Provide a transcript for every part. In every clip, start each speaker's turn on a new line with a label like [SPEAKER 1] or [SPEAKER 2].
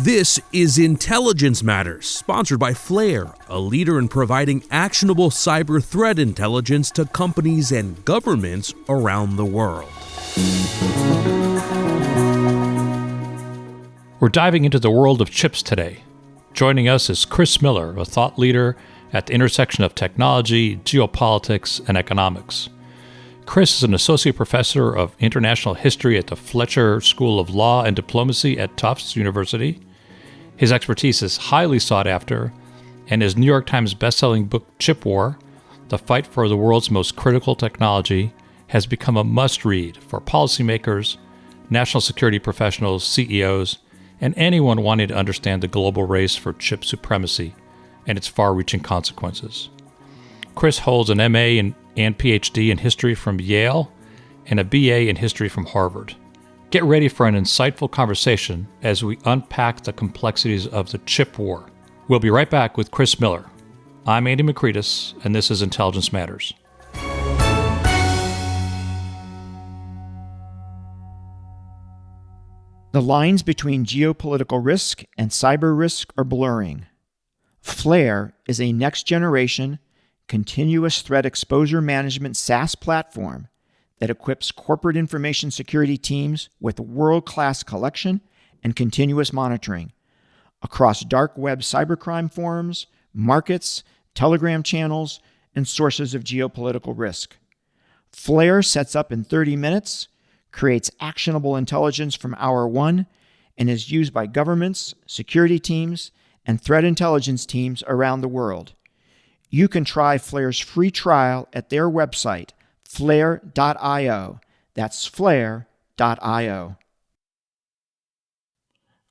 [SPEAKER 1] This is Intelligence Matters, sponsored by Flare, a leader in providing actionable cyber threat intelligence to companies and governments around the world.
[SPEAKER 2] We're diving into the world of chips today. Joining us is Chris Miller, a thought leader at the intersection of technology, geopolitics, and economics. Chris is an associate professor of international history at the Fletcher School of Law and Diplomacy at Tufts University. His expertise is highly sought after, and his New York Times bestselling book, Chip War, The Fight for the World's Most Critical Technology, has become a must-read for policymakers, national security professionals, CEOs, and anyone wanting to understand the global race for chip supremacy and its far-reaching consequences. Chris holds an MA and PhD in history from Yale and a BA in history from Harvard. Get ready for an insightful conversation as we unpack the complexities of the chip war. We'll be right back with Chris Miller. I'm Andy McCreadis, and this is Intelligence Matters.
[SPEAKER 3] The lines between geopolitical risk and cyber risk are blurring. Flare is a next-generation, continuous threat exposure management SaaS platform that equips corporate information security teams with world-class collection and continuous monitoring across dark web cybercrime forums, markets, Telegram channels, and sources of geopolitical risk. Flare sets up in 30 minutes, creates actionable intelligence from hour one, and is used by governments, security teams, and threat intelligence teams around the world. You can try Flare's free trial at their website, flare.io. That's flare.io.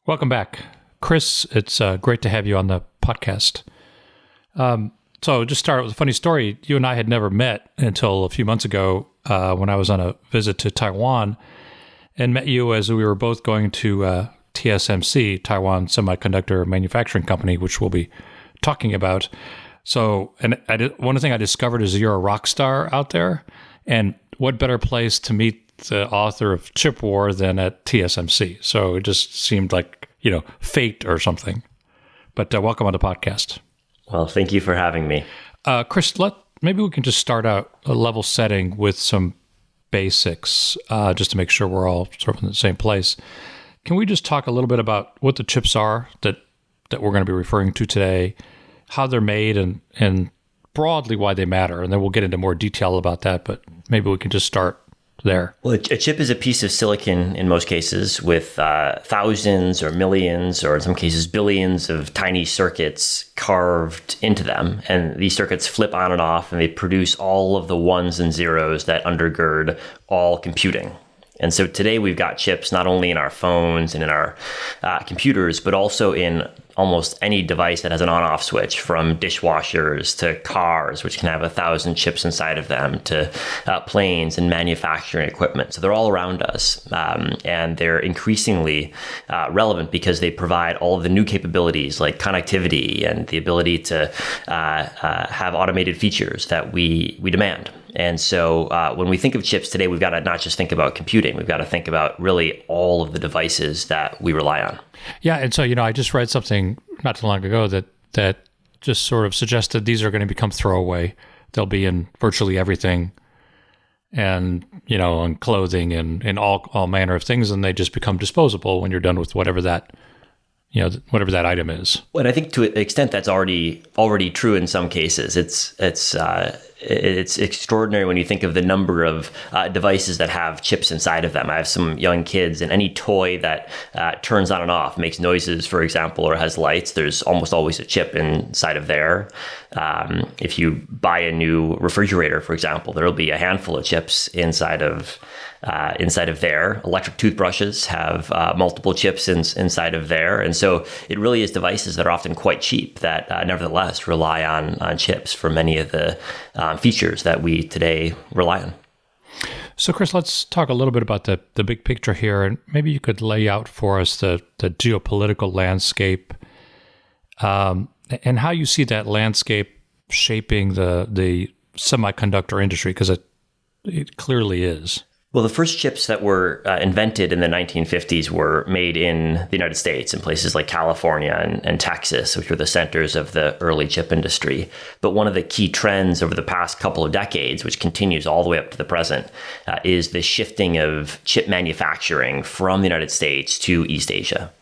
[SPEAKER 2] Welcome back. Chris, it's great to have you on the podcast. So just start with a funny story. You and I had never met until a few months ago when I was on a visit to Taiwan, and met you as we were both going to TSMC, Taiwan Semiconductor Manufacturing Company, which we'll be talking about. So, and one thing I discovered is you're a rock star out there, and what better place to meet the author of Chip War than at TSMC? So it just seemed like, fate or something. But welcome on the podcast.
[SPEAKER 4] Well, thank you for having me.
[SPEAKER 2] Chris, maybe we can just start out a level setting with some basics, just to make sure we're all sort of in the same place. Can we just talk a little bit about what the chips are that we're going to be referring to today, how they're made, and broadly why they matter? And then we'll get into more detail about that, but maybe we can just start there.
[SPEAKER 4] Well, a chip is a piece of silicon in most cases with thousands or millions, or in some cases billions of tiny circuits carved into them. And these circuits flip on and off, and they produce all of the ones and zeros that undergird all computing. And so today we've got chips not only in our phones and in our computers, but also in almost any device that has an on-off switch, from dishwashers to cars, which can have 1,000 chips inside of them, to planes and manufacturing equipment. So they're all around us, and they're increasingly relevant because they provide all of the new capabilities like connectivity and the ability to have automated features that we demand. And so when we think of chips today, we've got to not just think about computing, we've got to think about really all of the devices that we rely on.
[SPEAKER 2] Yeah, and so, I just read something not too long ago that just sort of suggested these are going to become throwaway. They'll be in virtually everything, and, on clothing and all manner of things, and they just become disposable when you're done with whatever that item is.
[SPEAKER 4] Well, and I think to an extent that's already true in some cases. It's extraordinary when you think of the number of devices that have chips inside of them. I have some young kids, and any toy that turns on and off, makes noises, for example, or has lights, there's almost always a chip inside of there. If you buy a new refrigerator, for example, there'll be a handful of chips inside of there. Electric toothbrushes have multiple chips inside of there. And so it really is devices that are often quite cheap that nevertheless rely on chips for many of the features that we today rely on.
[SPEAKER 2] So Chris, let's talk a little bit about the big picture here, and maybe you could lay out for us the geopolitical landscape, and how you see that landscape shaping the semiconductor industry, because it clearly is.
[SPEAKER 4] Well, the first chips that were invented in the 1950s were made in the United States in places like California and Texas, which were the centers of the early chip industry. But one of the key trends over the past couple of decades, which continues all the way up to the present, is the shifting of chip manufacturing from the United States to East Asia.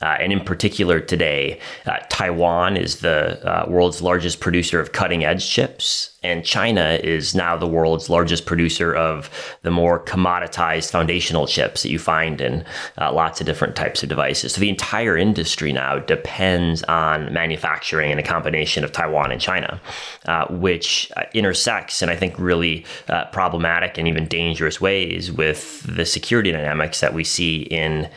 [SPEAKER 4] And in particular today, Taiwan is the world's largest producer of cutting edge chips. And China is now the world's largest producer of the more commoditized foundational chips that you find in lots of different types of devices. So the entire industry now depends on manufacturing in a combination of Taiwan and China, which intersects in, I think, really problematic and even dangerous ways with the security dynamics that we see in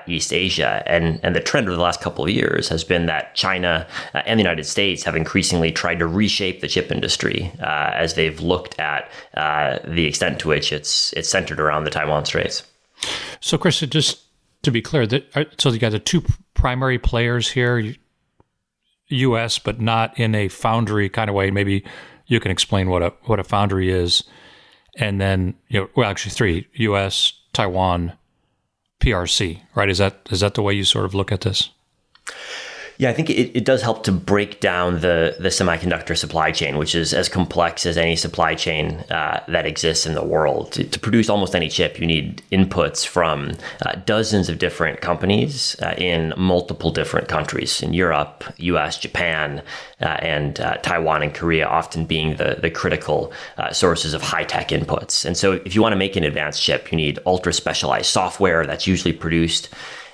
[SPEAKER 4] East Asia. And the trend over the last couple of years has been that China and the United States have increasingly tried to reshape the chip industry as they've looked at the extent to which it's centered around the Taiwan Straits.
[SPEAKER 2] So, Chris, just to be clear, so you got the two primary players here, U.S., but not in a foundry kind of way. Maybe you can explain what a foundry is, and then actually three: U.S., Taiwan, PRC. Right? Is that the way you sort of look at this?
[SPEAKER 4] Yeah, I think it does help to break down the semiconductor supply chain, which is as complex as any supply chain that exists in the world. To produce almost any chip, you need inputs from dozens of different companies in multiple different countries, in Europe, US, Japan, and Taiwan and Korea often being the critical sources of high-tech inputs. And so if you want to make an advanced chip, you need ultra-specialized software that's usually produced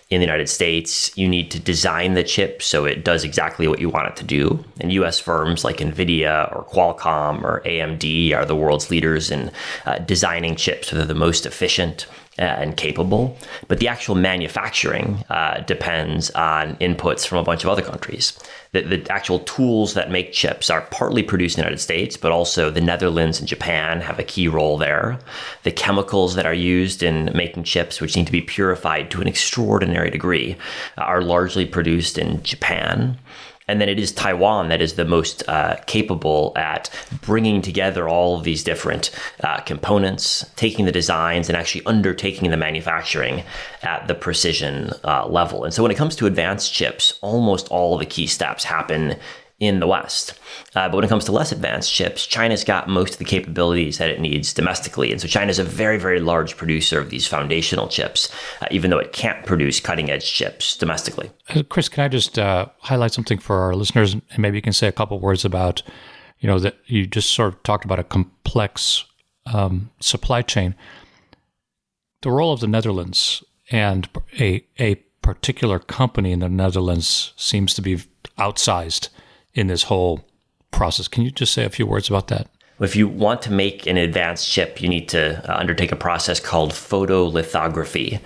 [SPEAKER 4] in the United States. You need to design the chip so it does exactly what you want it to do. And US firms like NVIDIA or Qualcomm or AMD are the world's leaders in designing chips so they're the most efficient and capable. But the actual manufacturing depends on inputs from a bunch of other countries. The actual tools that make chips are partly produced in the United States, but also the Netherlands and Japan have a key role there. The chemicals that are used in making chips, which need to be purified to an extraordinary degree, are largely produced in Japan. And then it is Taiwan that is the most capable at bringing together all of these different components, taking the designs and actually undertaking the manufacturing at the precision level. And so when it comes to advanced chips, almost all of the key steps happen in the West. But when it comes to less advanced chips, China's got most of the capabilities that it needs domestically. And so China's a very, very large producer of these foundational chips, even though it can't produce cutting edge chips domestically.
[SPEAKER 2] Chris, can I just highlight something for our listeners? And maybe you can say a couple words about, that you just sort of talked about a complex supply chain. The role of the Netherlands and a particular company in the Netherlands seems to be outsized in this whole process. Can you just say a few words about that?
[SPEAKER 4] If you want to make an advanced chip, you need to undertake a process called photolithography,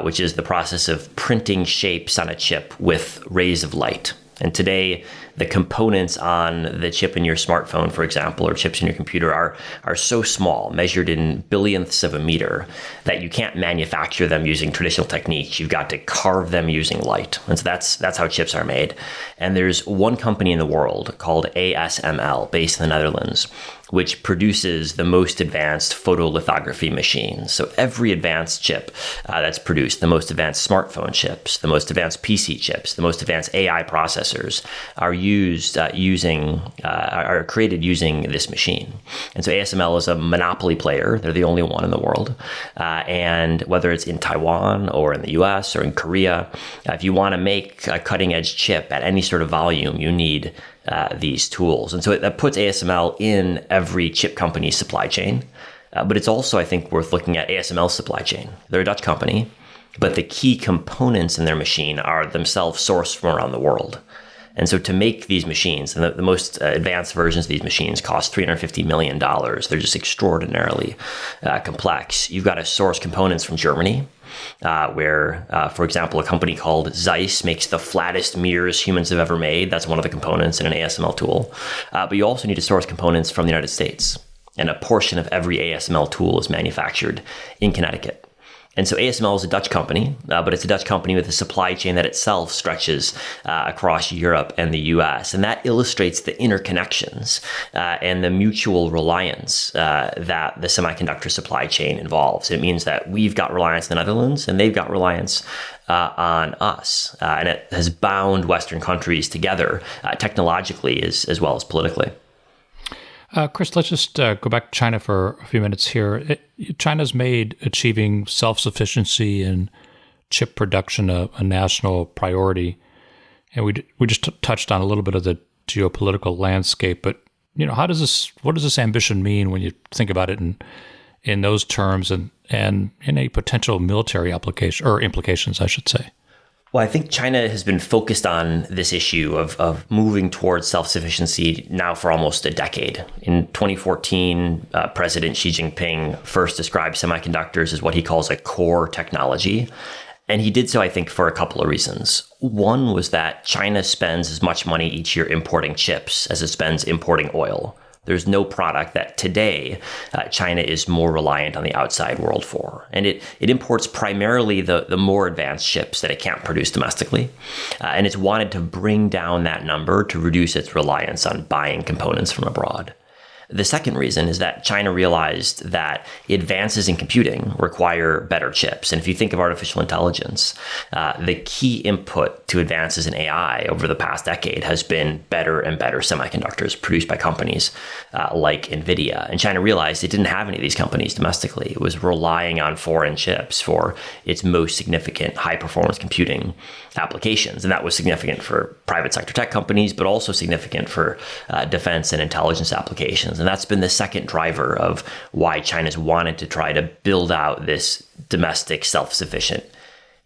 [SPEAKER 4] which is the process of printing shapes on a chip with rays of light. And today, the components on the chip in your smartphone, for example, or chips in your computer are so small, measured in billionths of a meter, that you can't manufacture them using traditional techniques. You've got to carve them using light. And so that's how chips are made. And there's one company in the world called ASML, based in the Netherlands, which produces the most advanced photolithography machines. So every advanced chip that's produced, the most advanced smartphone chips, the most advanced PC chips, the most advanced AI processors are are created using this machine. And so ASML is a monopoly player. They're the only one in the world. And whether it's in Taiwan or in the US or in Korea, if you want to make a cutting edge chip at any sort of volume, you need these tools. And so that puts ASML in every chip company's supply chain. But it's also, I think, worth looking at ASML's supply chain. They're a Dutch company, but the key components in their machine are themselves sourced from around the world. And so to make these machines, and the most advanced versions of these machines cost $350 million. They're just extraordinarily complex. You've got to source components from Germany, where, for example, a company called Zeiss makes the flattest mirrors humans have ever made. That's one of the components in an ASML tool. But you also need to source components from the United States. And a portion of every ASML tool is manufactured in Connecticut. And so ASML is a Dutch company, but it's a Dutch company with a supply chain that itself stretches across Europe and the US. And that illustrates the interconnections and the mutual reliance that the semiconductor supply chain involves. It means that we've got reliance on the Netherlands and they've got reliance on us. And it has bound Western countries together technologically as well as politically.
[SPEAKER 2] Chris, let's just go back to China for a few minutes here. China's made achieving self-sufficiency in chip production a national priority, and we just touched on a little bit of the geopolitical landscape. But what does this ambition mean when you think about it in those terms and in a potential military application or implications, I should say?
[SPEAKER 4] Well, I think China has been focused on this issue of moving towards self-sufficiency now for almost a decade. In 2014, President Xi Jinping first described semiconductors as what he calls a core technology. And he did so, I think, for a couple of reasons. One was that China spends as much money each year importing chips as it spends importing oil. There's no product that today China is more reliant on the outside world for. And it imports primarily the more advanced chips that it can't produce domestically. And it's wanted to bring down that number to reduce its reliance on buying components from abroad. The second reason is that China realized that advances in computing require better chips. And if you think of artificial intelligence, the key input to advances in AI over the past decade has been better and better semiconductors produced by companies like NVIDIA. And China realized it didn't have any of these companies domestically. It was relying on foreign chips for its most significant high-performance computing applications. And that was significant for private sector tech companies, but also significant for defense and intelligence applications. And that's been the second driver of why China's wanted to try to build out this domestic self-sufficient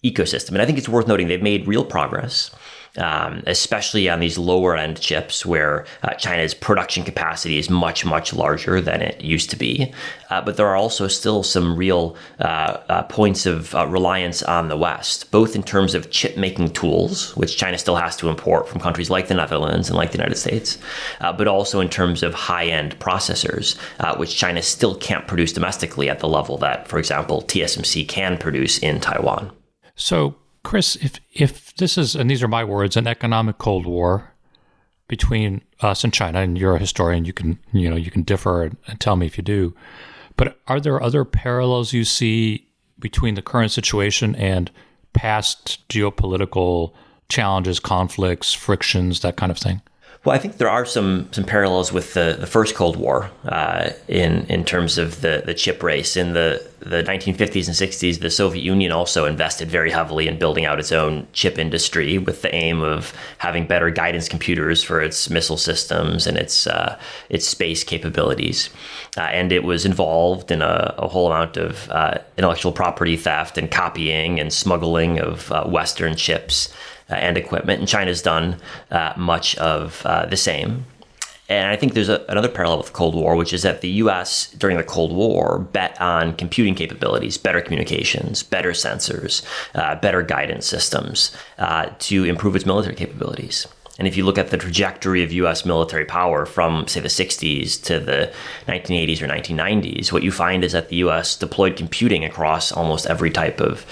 [SPEAKER 4] ecosystem. And I think it's worth noting they've made real progress, especially on these lower end chips where China's production capacity is much, much larger than it used to be. But there are also still some real points of reliance on the West, both in terms of chip making tools, which China still has to import from countries like the Netherlands and like the United States, but also in terms of high end processors, which China still can't produce domestically at the level that, for example, TSMC can produce in Taiwan.
[SPEAKER 2] So, Chris, if this is, and these are my words, an economic Cold War between us and China, and you're a historian, you can differ and tell me if you do, but are there other parallels you see between the current situation and past geopolitical challenges, conflicts, frictions, that kind of thing?
[SPEAKER 4] Well, I think there are some parallels with the first Cold War in terms of the chip race. In the 1950s and 60s, the Soviet Union also invested very heavily in building out its own chip industry with the aim of having better guidance computers for its missile systems and its space capabilities. And it was involved in a whole amount of intellectual property theft and copying and smuggling of Western chips and equipment, and China's done much of the same. And I think there's another parallel with the Cold War, which is that the U.S. during the Cold War bet on computing capabilities, better communications, better sensors, better guidance systems to improve its military capabilities. And if you look at the trajectory of U.S. military power from, say, the 60s to the 1980s or 1990s, what you find is that the U.S. deployed computing across almost every type of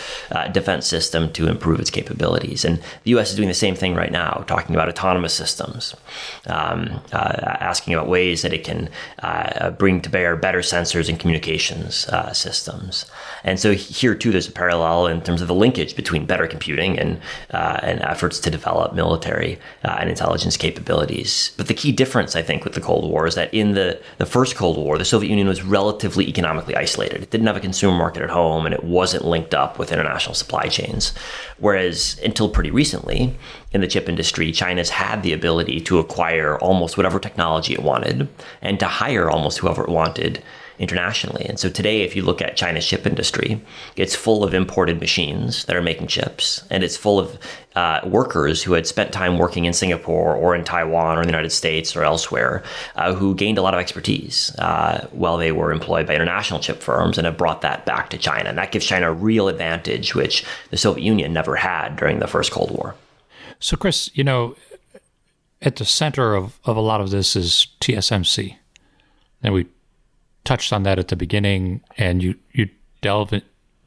[SPEAKER 4] defense system to improve its capabilities. And the U.S. is doing the same thing right now, talking about autonomous systems, asking about ways that it can bring to bear better sensors and communications systems. And so here, too, there's a parallel in terms of the linkage between better computing and efforts to develop military and intelligence capabilities. But the key difference, I think, with the Cold War is that in the first Cold War, the Soviet Union was relatively economically isolated. It didn't have a consumer market at home, and it wasn't linked up with international supply chains. Whereas until pretty recently, in the chip industry, China's had the ability to acquire almost whatever technology it wanted and to hire almost whoever it wanted internationally. And so today, if you look at China's chip industry, it's full of imported machines that are making chips, and it's full of workers who had spent time working in Singapore or in Taiwan or in the United States or elsewhere, who gained a lot of expertise while they were employed by international chip firms and have brought that back to China. And that gives China a real advantage, which the Soviet Union never had during the first Cold War.
[SPEAKER 2] So, Chris, at the center of a lot of this is TSMC. And we touched on that at the beginning, and you delve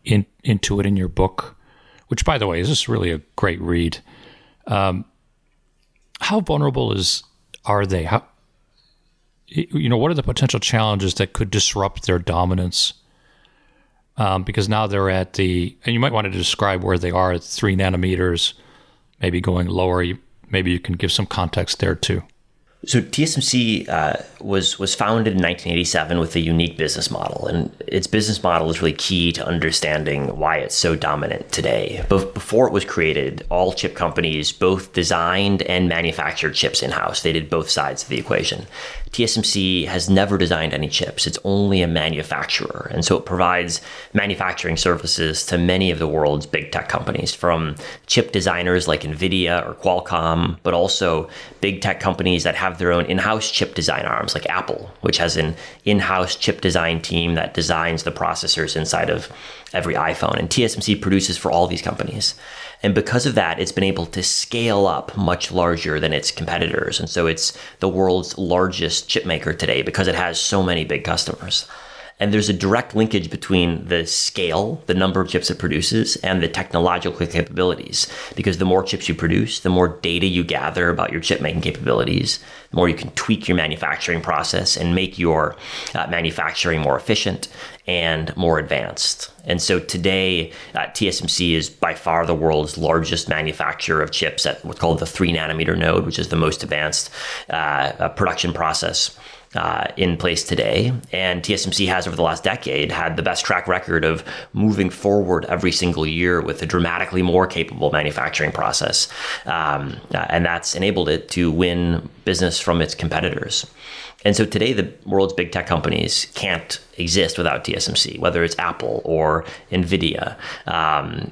[SPEAKER 2] into it in your book, which, by the way, is just really a great read. How vulnerable are they? What are the potential challenges that could disrupt their dominance? Because now they're and you might want to describe where they are at 3 nanometers, maybe going lower. Maybe you can give some context there too.
[SPEAKER 4] So TSMC was founded in 1987 with a unique business model, and its business model is really key to understanding why it's so dominant today. Before it was created, all chip companies both designed and manufactured chips in-house. They did both sides of the equation. TSMC has never designed any chips. It's only a manufacturer, and so it provides manufacturing services to many of the world's big tech companies, from chip designers like NVIDIA or Qualcomm, but also big tech companies that have their own in-house chip design arms, like Apple, which has an in-house chip design team that designs the processors inside of every iPhone. And TSMC produces for all these companies. And because of that, it's been able to scale up much larger than its competitors. And so it's the world's largest chip maker today because it has so many big customers. And there's a direct linkage between the scale, the number of chips it produces, and the technological capabilities. Because the more chips you produce, the more data you gather about your chip making capabilities, the more you can tweak your manufacturing process and make your manufacturing more efficient and more advanced. And so today, TSMC is by far the world's largest manufacturer of chips at what's called the 3 nanometer node, which is the most advanced production process in place today. And TSMC has, over the last decade, had the best track record of moving forward every single year with a dramatically more capable manufacturing process. And that's enabled it to win business from its competitors. And so today, the world's big tech companies can't exist without TSMC, whether it's Apple or NVIDIA.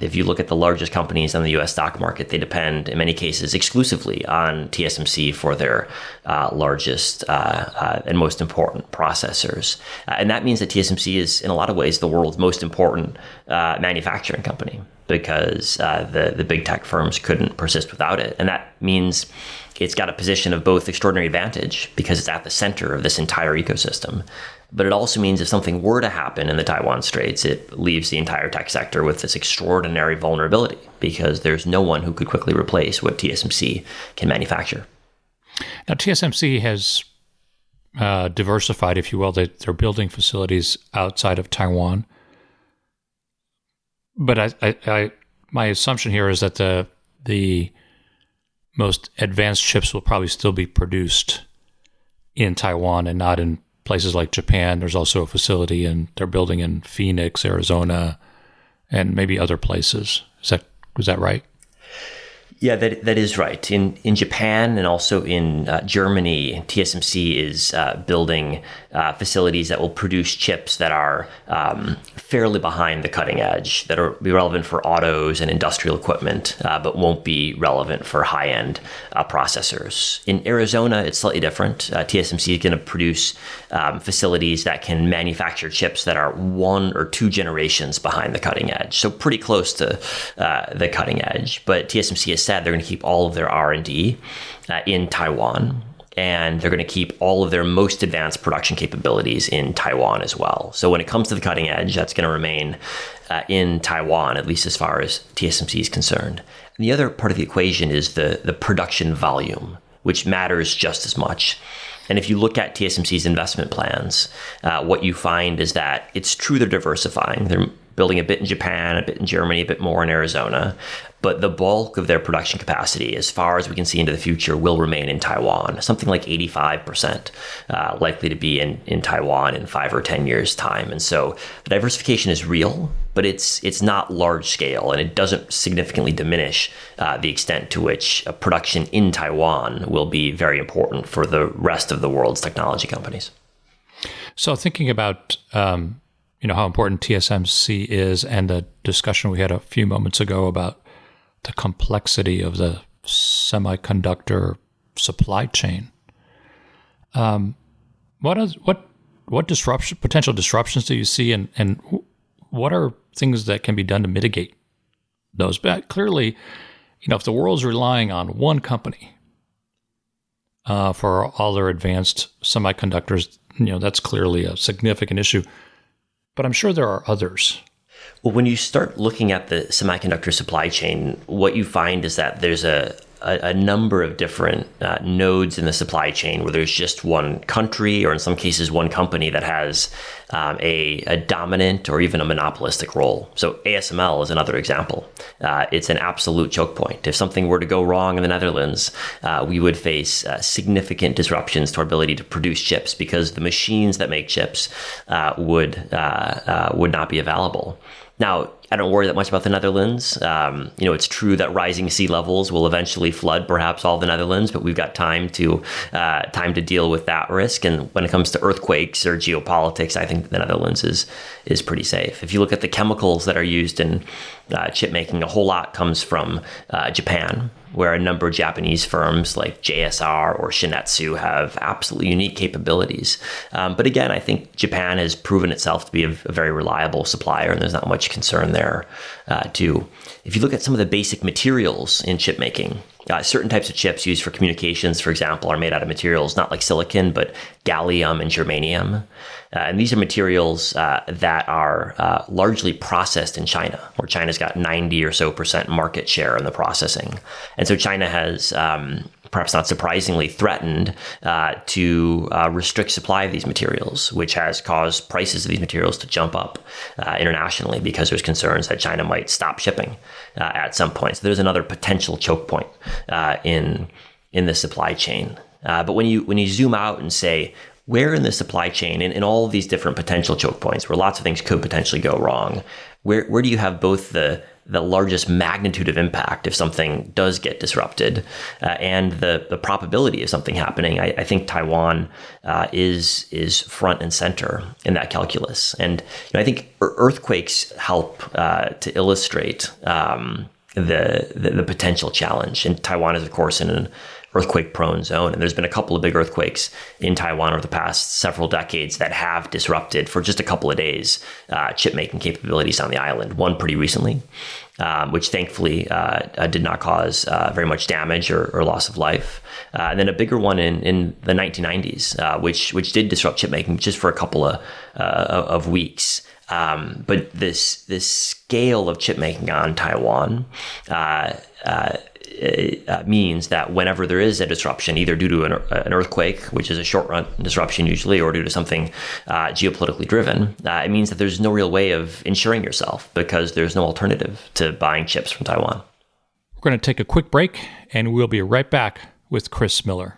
[SPEAKER 4] If you look at the largest companies on the US stock market, they depend, in many cases, exclusively on TSMC for their largest and most important processors. And that means that TSMC is, in a lot of ways, the world's most important manufacturing company, because the big tech firms couldn't persist without it. And that means it's got a position of both extraordinary advantage because it's at the center of this entire ecosystem. But it also means if something were to happen in the Taiwan Straits, it leaves the entire tech sector with this extraordinary vulnerability because there's no one who could quickly replace what TSMC can manufacture.
[SPEAKER 2] Now, TSMC has diversified, if you will. They're building facilities outside of Taiwan. But my assumption here is that the most advanced chips will probably still be produced in Taiwan and not in places like Japan. There's also a facility, and they're building in Phoenix, Arizona, and maybe other places. Was that right?
[SPEAKER 4] Yeah, that is right. In Japan and also in Germany, TSMC is building facilities that will produce chips that are fairly behind the cutting edge, that will be relevant for autos and industrial equipment, but won't be relevant for high-end processors. In Arizona, it's slightly different. TSMC is going to produce facilities that can manufacture chips that are 1 or 2 generations behind the cutting edge, so pretty close to the cutting edge. But TSMC has said they're going to keep all of their R&D in Taiwan, and they're going to keep all of their most advanced production capabilities in Taiwan as well. So when it comes to the cutting edge, that's going to remain in Taiwan, at least as far as TSMC is concerned. And the other part of the equation is the production volume, which matters just as much. And if you look at TSMC's investment plans, what you find is that it's true they're diversifying. They're building a bit in Japan, a bit in Germany, a bit more in Arizona. But the bulk of their production capacity, as far as we can see into the future, will remain in Taiwan. Something like 85% likely to be in Taiwan in 5 or 10 years' time. And so the diversification is real, but it's not large scale, and it doesn't significantly diminish the extent to which production in Taiwan will be very important for the rest of the world's technology companies.
[SPEAKER 2] So thinking about how important TSMC is, and the discussion we had a few moments ago about the complexity of the semiconductor supply chain. What potential disruptions do you see, and what are things that can be done to mitigate those? But clearly, if the world's relying on one company for all their advanced semiconductors, that's clearly a significant issue. But I'm sure there are others.
[SPEAKER 4] Well, when you start looking at the semiconductor supply chain, what you find is that there's a number of different nodes in the supply chain where there's just one country, or in some cases one company, that has a dominant or even a monopolistic role. So ASML is another example. It's an absolute choke point. If something were to go wrong in the Netherlands, we would face significant disruptions to our ability to produce chips, because the machines that make chips would not be available. Now, I don't worry that much about the Netherlands. It's true that rising sea levels will eventually flood perhaps all the Netherlands, but we've got time to deal with that risk. And when it comes to earthquakes or geopolitics, I think the Netherlands is pretty safe. If you look at the chemicals that are used in chip making, a whole lot comes from Japan, where a number of Japanese firms like JSR or Shinetsu have absolutely unique capabilities. But again, I think Japan has proven itself to be a very reliable supplier, and there's not much concern there too. If you look at some of the basic materials in chip making, certain types of chips used for communications, for example, are made out of materials not like silicon, but gallium and germanium. And these are materials that are largely processed in China, where China's got 90% or so market share in the processing. And so China has, perhaps not surprisingly, threatened to restrict supply of these materials, which has caused prices of these materials to jump up internationally, because there's concerns that China might stop shipping at some point. So there's another potential choke point in the supply chain. But when you zoom out and say, where in the supply chain, in all of these different potential choke points where lots of things could potentially go wrong, where do you have both the largest magnitude of impact if something does get disrupted, and the probability of something happening? I think Taiwan is front and center in that calculus. And I think earthquakes help to illustrate the potential challenge. And Taiwan is, of course, in an earthquake-prone zone. And there's been a couple of big earthquakes in Taiwan over the past several decades that have disrupted, for just a couple of days, chip-making capabilities on the island. One pretty recently, which thankfully did not cause very much damage or loss of life. And then a bigger one in the 1990s, which did disrupt chip-making just for a couple of weeks. But this scale of chip making on Taiwan means that whenever there is a disruption, either due to an earthquake, which is a short-run disruption usually, or due to something geopolitically driven, it means that there's no real way of insuring yourself, because there's no alternative to buying chips from Taiwan.
[SPEAKER 2] We're going to take a quick break, and we'll be right back with Chris Miller.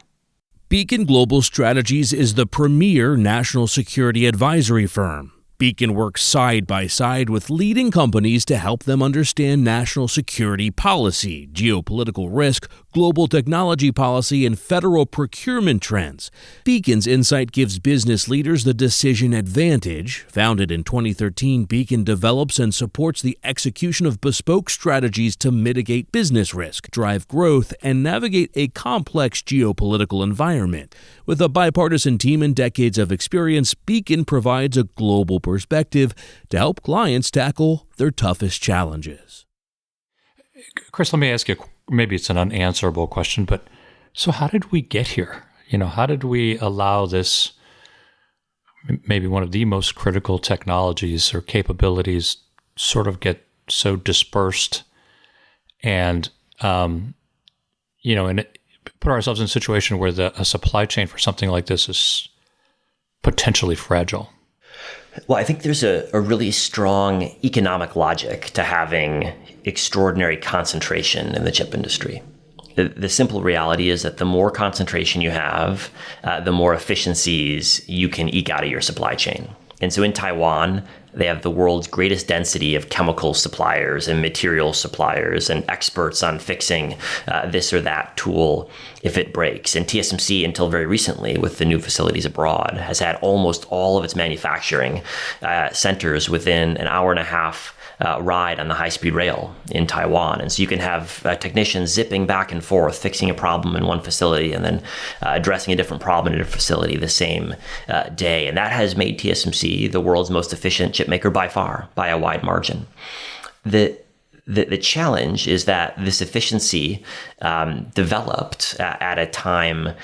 [SPEAKER 1] Beacon Global Strategies is the premier national security advisory firm. Beacon works side by side with leading companies to help them understand national security policy, geopolitical risk, global technology policy, and federal procurement trends. Beacon's insight gives business leaders the decision advantage. Founded in 2013, Beacon develops and supports the execution of bespoke strategies to mitigate business risk, drive growth, and navigate a complex geopolitical environment. With a bipartisan team and decades of experience, Beacon provides a global perspective to help clients tackle their toughest challenges.
[SPEAKER 2] Chris, let me ask you, maybe it's an unanswerable question, but so how did we get here? How did we allow this, maybe one of the most critical technologies or capabilities, sort of get so dispersed and, and put ourselves in a situation where a supply chain for something like this is potentially fragile?
[SPEAKER 4] Well, I think there's a really strong economic logic to having extraordinary concentration in the chip industry. The simple reality is that the more concentration you have, the more efficiencies you can eke out of your supply chain. And so in Taiwan, they have the world's greatest density of chemical suppliers and material suppliers and experts on fixing this or that tool if it breaks. And TSMC, until very recently, with the new facilities abroad, has had almost all of its manufacturing centers within an hour and a half ride on the high-speed rail in Taiwan. And so you can have technicians zipping back and forth, fixing a problem in one facility and then addressing a different problem in a different facility the same day. And that has made TSMC the world's most efficient chip maker by far, by a wide margin. The The challenge is that this efficiency developed at a time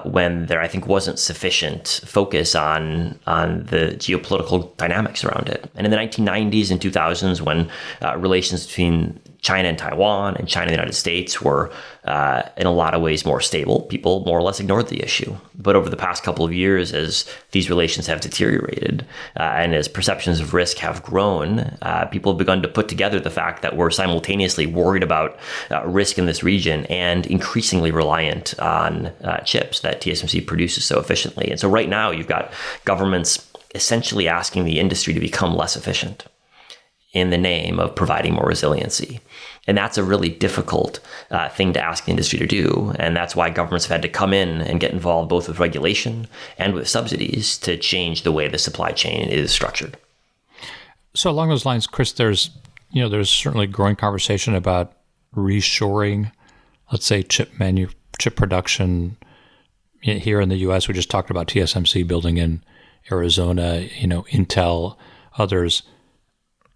[SPEAKER 4] when there, I think, wasn't sufficient focus on the geopolitical dynamics around it. And in the 1990s and 2000s, when relations between China and Taiwan and China and the United States were in a lot of ways more stable, people more or less ignored the issue. But over the past couple of years, as these relations have deteriorated and as perceptions of risk have grown, people have begun to put together the fact that we're simultaneously worried about risk in this region and increasingly reliant on chips that TSMC produces so efficiently. And so right now, you've got governments essentially asking the industry to become less efficient in the name of providing more resiliency. And that's a really difficult thing to ask the industry to do. And that's why governments have had to come in and get involved both with regulation and with subsidies to change the way the supply chain is structured.
[SPEAKER 2] So along those lines, Chris, there's certainly growing conversation about reshoring, let's say chip production here in the U.S. We just talked about TSMC building in Arizona, Intel, others.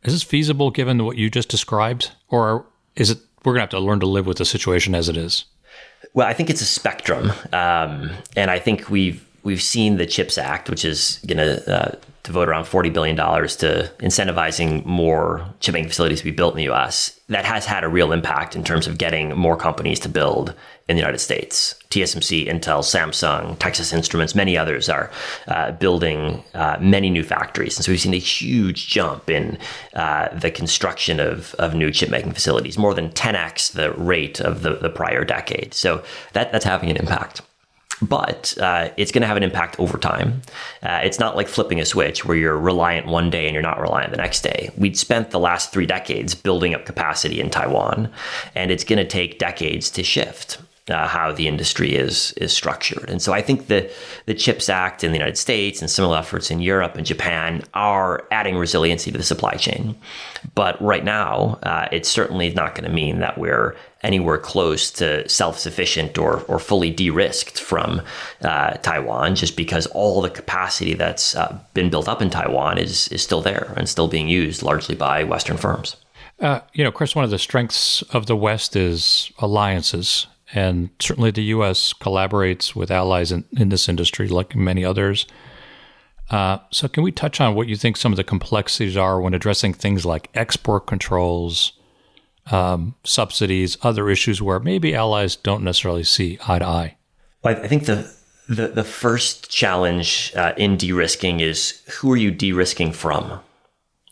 [SPEAKER 2] Is this feasible given what you just described, or is it we're going to have to learn to live with the situation as it is?
[SPEAKER 4] Well, I think it's a spectrum, and I think we've seen the CHIPS Act, which is going to devote around $40 billion to incentivizing more chip making facilities to be built in the U.S. That has had a real impact in terms of getting more companies to build in the United States. TSMC, Intel, Samsung, Texas Instruments, many others are building many new factories. And so we've seen a huge jump in the construction of new chip making facilities, more than 10x the rate of the prior decade. So that's having an impact. But it's going to have an impact over time. It's not like flipping a switch where you're reliant one day and you're not reliant the next day. We'd spent the last 3 decades building up capacity in Taiwan, and it's going to take decades to shift how the industry is structured. And so I think the CHIPS Act in the United States and similar efforts in Europe and Japan are adding resiliency to the supply chain. But right now, it's certainly not going to mean that we're anywhere close to self-sufficient or fully de-risked from Taiwan, just because all the capacity that's been built up in Taiwan is still there and still being used largely by Western firms.
[SPEAKER 2] Chris, one of the strengths of the West is alliances. And certainly the U.S. collaborates with allies in this industry, like many others. So can we touch on what you think some of the complexities are when addressing things like export controls, subsidies, other issues where maybe allies don't necessarily see eye to eye?
[SPEAKER 4] Well, I think the first challenge in de-risking is, who are you de-risking from?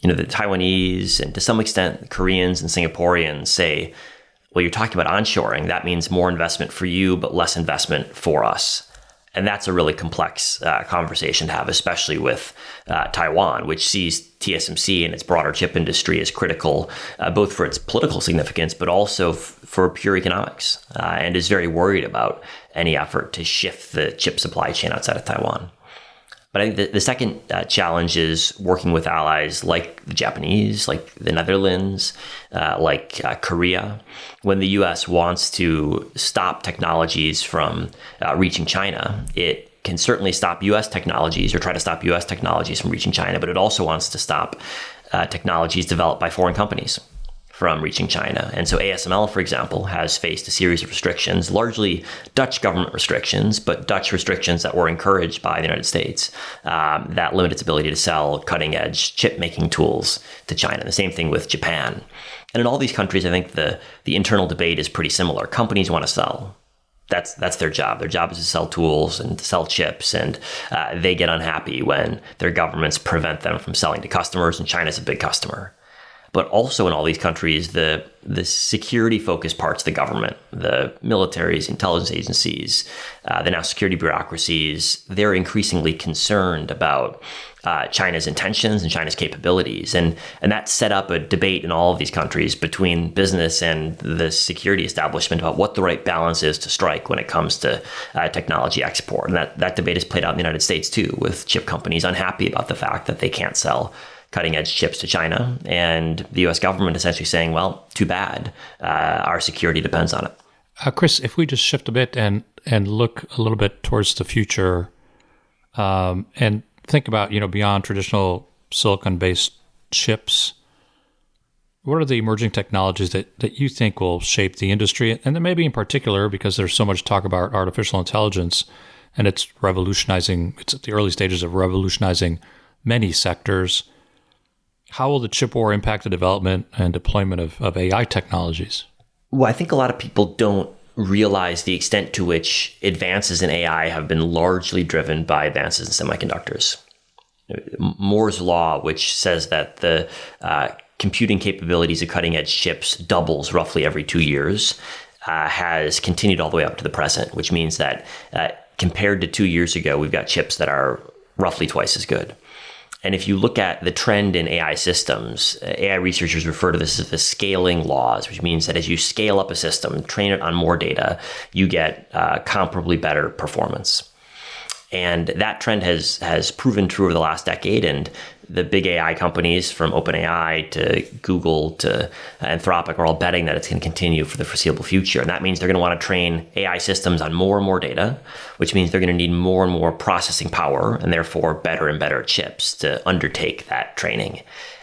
[SPEAKER 4] The Taiwanese and to some extent the Koreans and Singaporeans say, well, you're talking about onshoring. That means more investment for you, but less investment for us. And that's a really complex conversation to have, especially with Taiwan, which sees TSMC and its broader chip industry as critical, both for its political significance, but also for pure economics, and is very worried about any effort to shift the chip supply chain outside of Taiwan. But I think the second challenge is working with allies like the Japanese, like the Netherlands, like Korea. When the U.S. wants to stop technologies from reaching China, it can certainly stop U.S. technologies or try to stop U.S. technologies from reaching China, but it also wants to stop technologies developed by foreign companies from reaching China. And so ASML, for example, has faced a series of restrictions, largely Dutch government restrictions, but Dutch restrictions that were encouraged by the United States that limit its ability to sell cutting-edge chip-making tools to China. The same thing with Japan. And in all these countries, I think the internal debate is pretty similar. Companies want to sell. That's their job. Their job is to sell tools and to sell chips, and they get unhappy when their governments prevent them from selling to customers, and China's a big customer. But also in all these countries, the security-focused parts of the government, the militaries, intelligence agencies, the national security bureaucracies, they're increasingly concerned about China's intentions and China's capabilities. And that set up a debate in all of these countries between business and the security establishment about what the right balance is to strike when it comes to technology export. And that debate has played out in the United States too, with chip companies unhappy about the fact that they can't sell cutting-edge chips to China, and the U.S. government essentially saying, well, too bad, our security depends on it.
[SPEAKER 2] Chris, if we just shift a bit and look a little bit towards the future and think about, beyond traditional silicon-based chips, what are the emerging technologies that you think will shape the industry? And then maybe in particular, because there's so much talk about artificial intelligence and it's at the early stages of revolutionizing many sectors. How will the chip war impact the development and deployment of AI technologies?
[SPEAKER 4] Well, I think a lot of people don't realize the extent to which advances in AI have been largely driven by advances in semiconductors. Moore's law, which says that the computing capabilities of cutting-edge chips doubles roughly every 2 years, has continued all the way up to the present, which means that compared to 2 years ago, we've got chips that are roughly twice as good. And if you look at the trend in AI systems, AI researchers refer to this as the scaling laws, which means that as you scale up a system, train it on more data, you get comparably better performance. And that trend has proven true over the last decade. And the big AI companies from OpenAI to Google to Anthropic are all betting that it's going to continue for the foreseeable future. And that means they're going to want to train AI systems on more and more data, which means they're going to need more and more processing power and therefore better and better chips to undertake that training.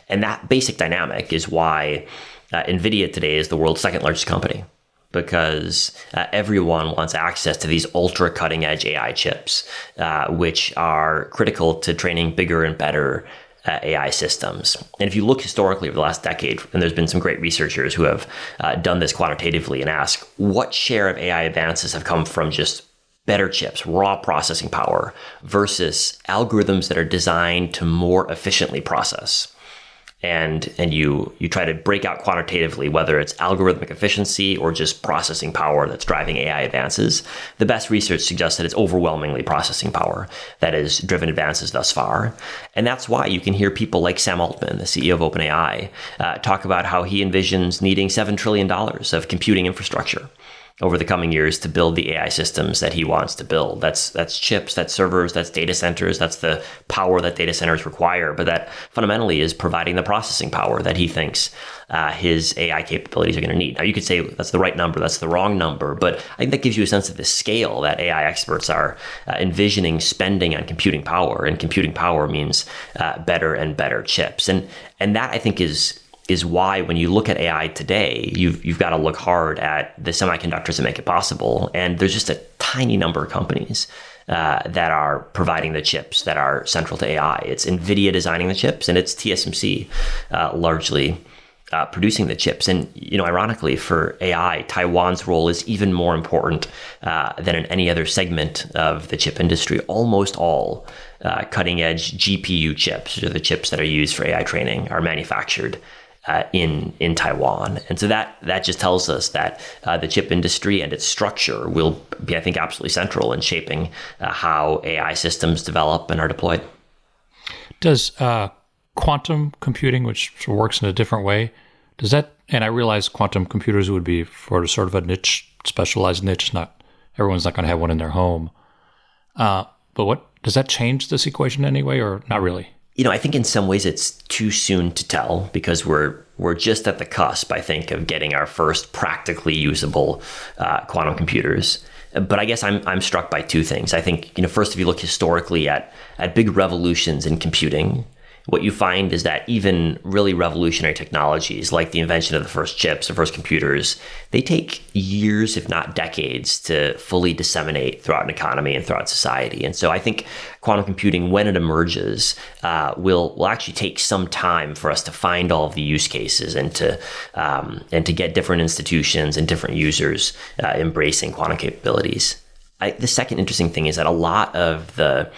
[SPEAKER 4] And that basic dynamic is why NVIDIA today is the world's second largest company, because everyone wants access to these ultra cutting edge AI chips, which are critical to training bigger and better AI systems. And if you look historically over the last decade, and there's been some great researchers who have done this quantitatively and ask what share of AI advances have come from just better chips, raw processing power, versus algorithms that are designed to more efficiently process. And you try to break out quantitatively whether it's algorithmic efficiency or just processing power that's driving AI advances. The best research suggests that it's overwhelmingly processing power that has driven advances thus far. And that's why you can hear people like Sam Altman, the CEO of OpenAI, talk about how he envisions needing $7 trillion of computing infrastructure over the coming years to build the AI systems that he wants to build. That's chips, that's servers, that's data centers, that's the power that data centers require. But that fundamentally is providing the processing power that he thinks his AI capabilities are going to need. Now, you could say that's the right number, that's the wrong number, but I think that gives you a sense of the scale that AI experts are envisioning spending on computing power. And computing power means better and better chips. And that, I think, is why when you look at AI today, you've got to look hard at the semiconductors that make it possible. And there's just a tiny number of companies that are providing the chips that are central to AI. It's NVIDIA designing the chips, and it's TSMC largely producing the chips. And, ironically, for AI, Taiwan's role is even more important than in any other segment of the chip industry. Almost all cutting-edge GPU chips, or the chips that are used for AI training, are manufactured in Taiwan. And so that just tells us that the chip industry and its structure will be, I think, absolutely central in shaping how AI systems develop and are deployed.
[SPEAKER 2] Does quantum computing, which works in a different way, does that, and I realize quantum computers would be for sort of a niche, specialized niche, everyone's not going to have one in their home. But does that change this equation in any way, or not really?
[SPEAKER 4] I think in some ways it's too soon to tell, because we're just at the cusp, I think, of getting our first practically usable quantum computers. But I guess I'm struck by two things. I think, first, if you look historically at big revolutions in computing, what you find is that even really revolutionary technologies like the invention of the first chips, the first computers, they take years, if not decades, to fully disseminate throughout an economy and throughout society. And so I think quantum computing, when it emerges, will actually take some time for us to find all of the use cases and to get different institutions and different users embracing quantum capabilities. The second interesting thing is that a lot of the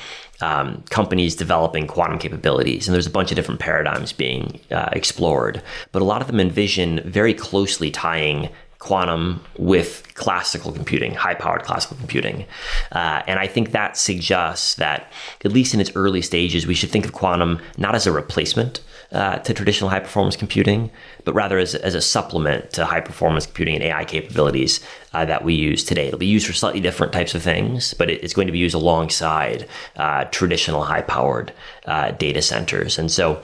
[SPEAKER 4] companies developing quantum capabilities, and there's a bunch of different paradigms being explored, but a lot of them envision very closely tying quantum with classical computing, high-powered classical computing. And I think that suggests that, at least in its early stages, we should think of quantum not as a replacement to traditional high-performance computing, but rather as a supplement to high-performance computing and AI capabilities that we use today. It'll be used for slightly different types of things, but it's going to be used alongside traditional high-powered data centers. And so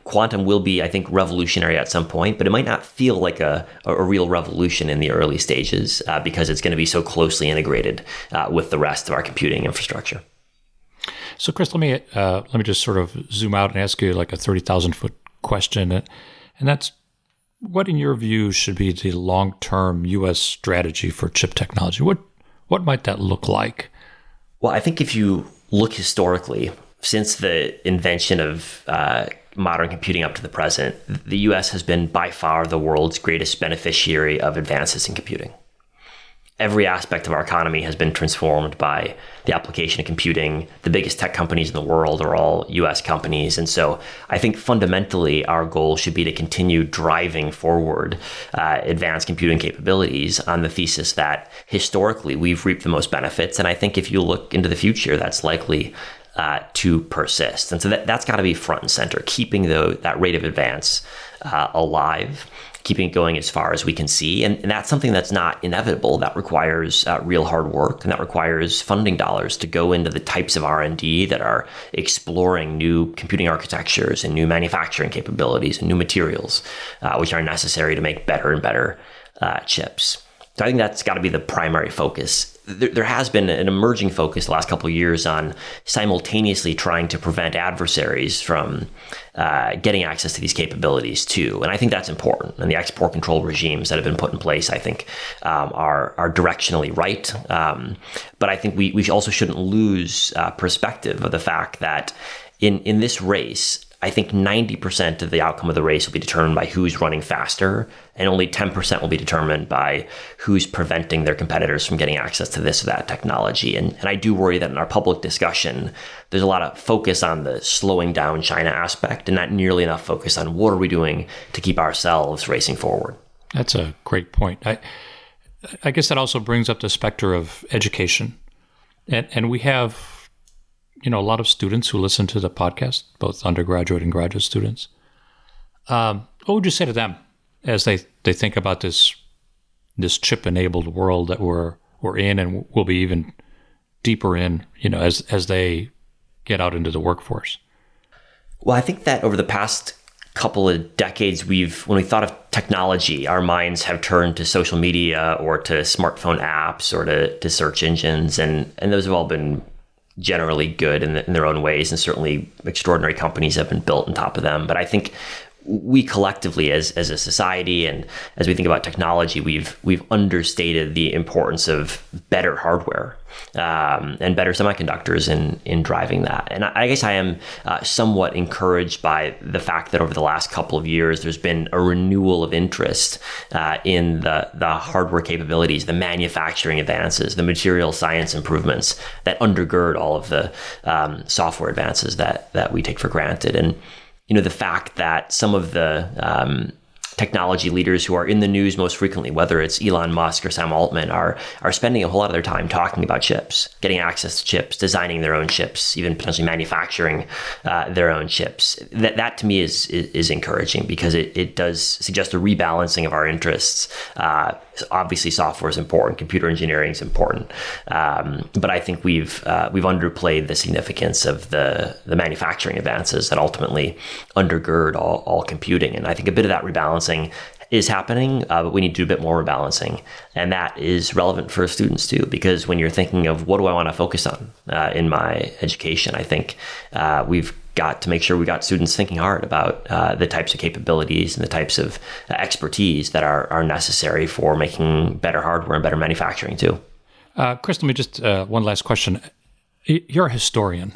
[SPEAKER 4] quantum will be, I think, revolutionary at some point, but it might not feel like a real revolution in the early stages because it's going to be so closely integrated with the rest of our computing infrastructure.
[SPEAKER 2] So, Chris, let me just sort of zoom out and ask you like a 30,000-foot question, and that's, What, in your view, should be the long-term U.S. strategy for chip technology? What might that look like?
[SPEAKER 4] Well, I think if you look historically, since the invention of modern computing up to the present, the U.S. has been by far the world's greatest beneficiary of advances in computing. Every aspect of our economy has been transformed by the application of computing. The biggest tech companies in the world are all US companies. And so I think fundamentally our goal should be to continue driving forward advanced computing capabilities on the thesis that historically we've reaped the most benefits. And I think if you look into the future, that's likely to persist. And so that's got to be front and center, keeping that rate of advance alive, keeping it going as far as we can see. And that's something that's not inevitable. That requires real hard work, and that requires funding dollars to go into the types of R&D that are exploring new computing architectures and new manufacturing capabilities and new materials, which are necessary to make better and better chips. So I think that's got to be the primary focus. There has been an emerging focus the last couple of years on simultaneously trying to prevent adversaries from getting access to these capabilities too. And I think that's important. And the export control regimes that have been put in place, I think, are directionally right. But I think we also shouldn't lose perspective of the fact that in this race, I think 90% of the outcome of the race will be determined by who's running faster, and only 10% will be determined by who's preventing their competitors from getting access to this or that technology. And I do worry that in our public discussion, there's a lot of focus on the slowing down China aspect and not nearly enough focus on what are we doing to keep ourselves racing forward.
[SPEAKER 2] That's a great point. I guess that also brings up the specter of education. And we have a lot of students who listen to the podcast, both undergraduate and graduate students. What would you say to them as they think about this chip-enabled world that we're in and will be even deeper in, as they get out into the workforce?
[SPEAKER 4] Well, I think that over the past couple of decades, when we thought of technology, our minds have turned to social media or to smartphone apps or to search engines, and those have all been generally good in their own ways, and certainly extraordinary companies have been built on top of them. But I think we collectively, as a society, and as we think about technology, we've understated the importance of better hardware and better semiconductors in driving that. And I guess I am somewhat encouraged by the fact that over the last couple of years, there's been a renewal of interest in the hardware capabilities, the manufacturing advances, the material science improvements that undergird all of the software advances that we take for granted. And the fact that some of the technology leaders who are in the news most frequently, whether it's Elon Musk or Sam Altman, are spending a whole lot of their time talking about chips, getting access to chips, designing their own chips, even potentially manufacturing their own chips. That to me is encouraging, because it does suggest a rebalancing of our interests. Obviously, software is important, computer engineering is important, but I think we've underplayed the significance of the manufacturing advances that ultimately undergird all computing. And I think a bit of that rebalancing is happening, but we need to do a bit more rebalancing. And that is relevant for students too, because when you're thinking of what do I want to focus on in my education, I think we've got to make sure we got students thinking hard about the types of capabilities and the types of expertise that are necessary for making better hardware and better manufacturing too.
[SPEAKER 2] Chris, let me just one last question. You're a historian.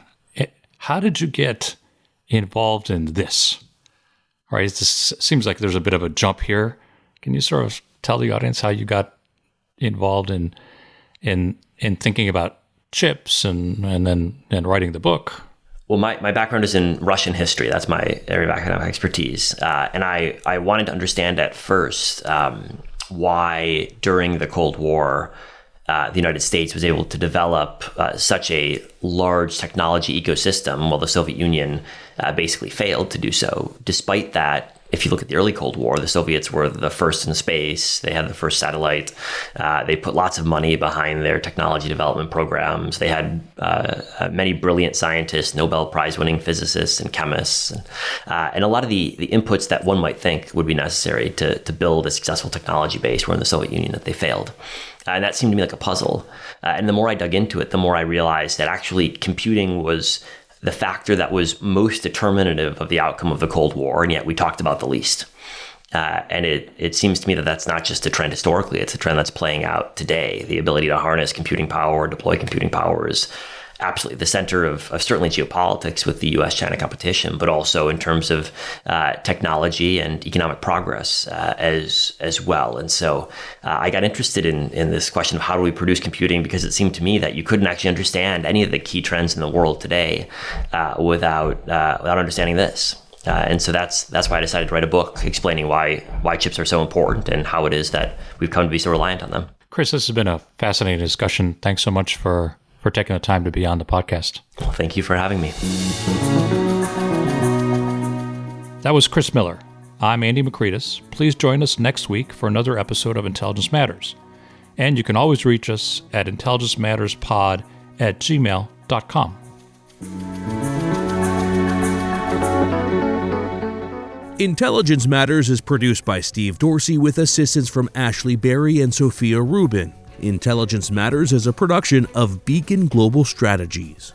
[SPEAKER 2] How did you get involved in this? All right, this seems like there's a bit of a jump here. Can you sort of tell the audience how you got involved in thinking about chips and then writing the book?
[SPEAKER 4] Well, my background is in Russian history. That's my area of academic expertise. And I wanted to understand at first why during the Cold War, the United States was able to develop such a large technology ecosystem while the Soviet Union basically failed to do so. Despite that, if you look at the early Cold War, the Soviets were the first in space. They had the first satellite. They put lots of money behind their technology development programs. They had many brilliant scientists, Nobel Prize-winning physicists and chemists, and a lot of the inputs that one might think would be necessary to build a successful technology base were in the Soviet Union that they failed. And that seemed to me like a puzzle. And the more I dug into it, the more I realized that actually computing was the factor that was most determinative of the outcome of the Cold War, and yet we talked about the least. And it seems to me that that's not just a trend historically, it's a trend that's playing out today. The ability to harness computing power, deploy computing power is absolutely the center of certainly geopolitics with the US-China competition, but also in terms of technology and economic progress as well. And so I got interested in this question of how do we produce computing, because it seemed to me that you couldn't actually understand any of the key trends in the world today without understanding this. And so that's why I decided to write a book explaining why chips are so important and how it is that we've come to be so reliant on them.
[SPEAKER 2] Chris, this has been a fascinating discussion. Thanks so much for taking the time to be on the podcast.
[SPEAKER 4] Well, thank you for having me.
[SPEAKER 2] That was Chris Miller. I'm Andy McCreadis. Please join us next week for another episode of Intelligence Matters. And you can always reach us at intelligencematterspod@gmail.com.
[SPEAKER 1] Intelligence Matters is produced by Steve Dorsey with assistance from Ashley Berry and Sophia Rubin. Intelligence Matters is a production of Beacon Global Strategies.